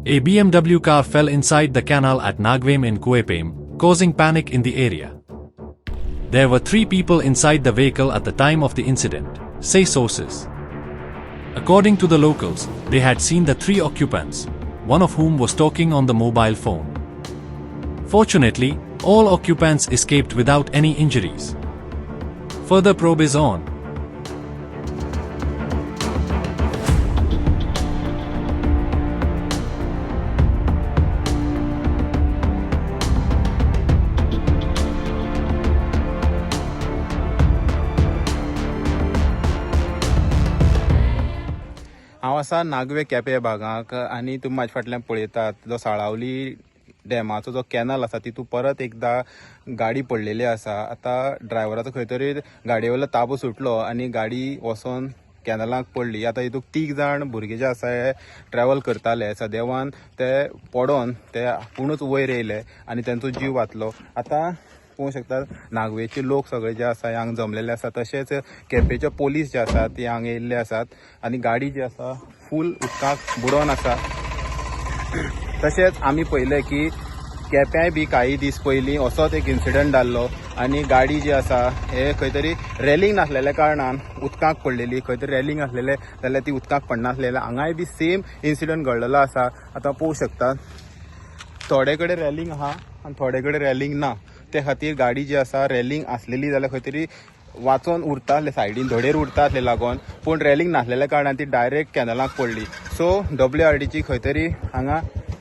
A BMW car fell inside the canal at Nagvem in Kuepem, causing panic in the area. There were 3 people inside the vehicle at the time of the incident, say sources. According to the locals, they had seen the 3 occupants, one of whom was talking on the mobile phone. Fortunately, all occupants escaped without any injuries. Further probe is on. हांव आसा नागवे केपें भागांक आनी तुमी म्हाजे फाटल्यान पळयतात जो साळावली डॅमाचो जो canal आसा तितून परत एकदां गाडी पडलेली आसा. आतां ड्रायव्हराचो खंय तरी गाडये वयलो ताबो सुटलो आनी गाडी वचोन कॅनलाक पडली. आतां हितून 3 जाण भुरगे जे आसा हे ट्रॅव्हल करताले. सदेवान ते पडोन ते आपुणूच वयर येयले आनी तांचो जीव वाचलो. आतां पळोवंक शकतात नागवेचे लोक सगळे जे आसा हांगा जमलेले आसा. तशेंच केपेचे पोलीस जे आसात ते हांगा येयल्ले आसात आनी गाडी जी आसा फूल उदकाक बुडोन आसा. तशेंच आमी पळयलें की केप्यां बी काही दीस पयलीं असोच एक इन्सिडंट जाल्लो आनी गाडी जी आसा हे खंय तरी रॅलिंग नासलेल्या कारणान उदकाक पडलेली. खंय तरी रॅलिंग आसलेले जाल्यार ती उदकाक पडनासलेले. हांगाय बी सेम इन्सिडंट घडलेलो आसा. आतां पळोवंक शकतात थोडे कडेन रॅलिंग आहा आनी थोडे कडेन रॅलिंग ना. ते खातीर गाडी जी आसा रॅलिंग आसलेली जाल्यार खंय तरी वाचोन उरता आसले सायडीन धडेर उरता आसले लागोन. पूण रॅलिंग नासलेल्या कारणान ती डायरेक्ट कॅनलाक पडली. सो WRDची खंय तरी हांगा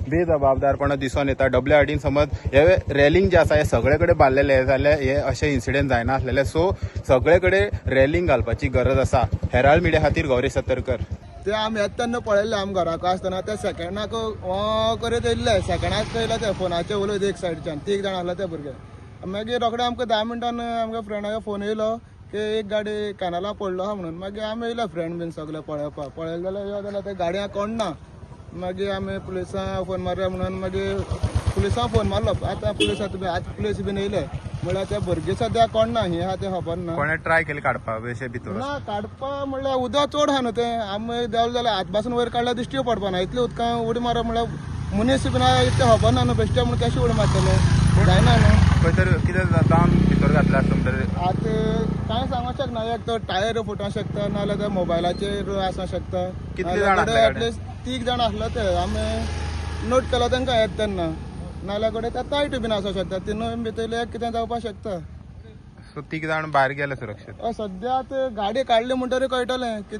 बेजबाबदारपणां दिसून येता. WRDन समज हे रॅलिंग जे आसा हे सगळे कडेन बांदलेले जाल्यार हे अशें इन्सिडंट जायना आसलेले. सो सगळे कडेन रॅलिंग घालपाची गरज आसा. हेराल्ड मिडिया खातीर गौरी सतरकर. ते आमी येता तेन्ना पळयल्ले आमी घराक आसतना ते सेकंडाक करीत येयल्ले. सेकंडाक येयले ते फोनाचेर उलयत एक सायडीच्यान 3 जाण आसले ते भुरगे. मागीर रोखडे आमकां 10 मिनटान आमच्या फ्रेंडाक फोन येयलो की एक गाडी कॅनला पडलो आहा म्हणून. मागीर आमी येयले फ्रेंड बीन सगळे पळोवपाक. पळयले जाल्यार ते गाडयांक कोण ना. मागीर आमी पुलिसांक फोन मारया म्हणून मागीर पुलिसांक फोन मारलो. आतां पुलीस बीन येयले म्हळ्यार ते भुरगे सद्या कोण ना ही आहा ते खबर ना. कोणे ट्राय केले काडपाक अशें भितर ना काडपा म्हणल्यार उदक चड आहा न्हू ते. आमी देंवले जाल्यार हात पासून वयर काडल्यार दिश्टी पडपा ना. इतले उदकां उडी मारप म्हणल्यार मनीस बीन इतलें खबर ना न्हू. बेश्टे म्हणून कशें उडी मारतले जायना न्हू. खंय तरी कितें जावन भितर घातलें आसता म्हणटरी आतां कांय सांगूंक शकना. एक तर टायर फुटोंक शकता नाल्यार ते मोबायलाचेर आसूंक शकता. कितले जाण आसले एटलिस्ट 3 जाण आसले ते आमी नोट केलो तांकां येता तेन्ना. नाल्यार कडेन ते तायट बीन आसूंक शकता. तिनूय भितरले एक कितें जावपाक शकता. सो 3 जाण भायर गेले सुरक्षीत. सद्या गाडी काडली म्हणटरी कळटलें की